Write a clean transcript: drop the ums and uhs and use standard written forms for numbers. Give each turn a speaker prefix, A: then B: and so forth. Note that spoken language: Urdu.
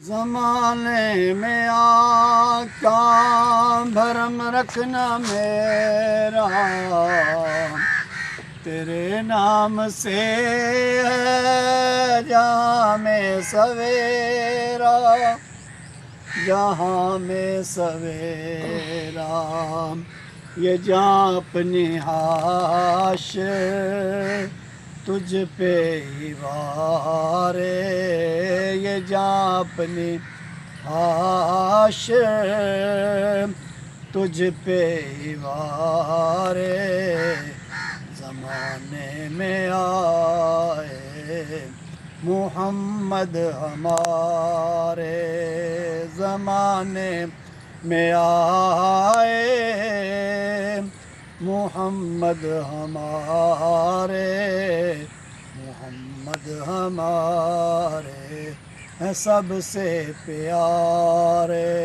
A: زمانے میں آقا بھرم رکھنا میرا، تیرے نام سے ہے جہاں میں سویرا، جہاں میں سویرا، یہ جہاں اپنی حاش تجھ پہ ہی وارے، یہ جہاں اپنی حاش تجھ پہ ہی وارے، زمانے میں آئے محمد ہمارے، زمانے میں آئے محمد ہمارے، محمد ہمارے ہیں سب سے پیارے۔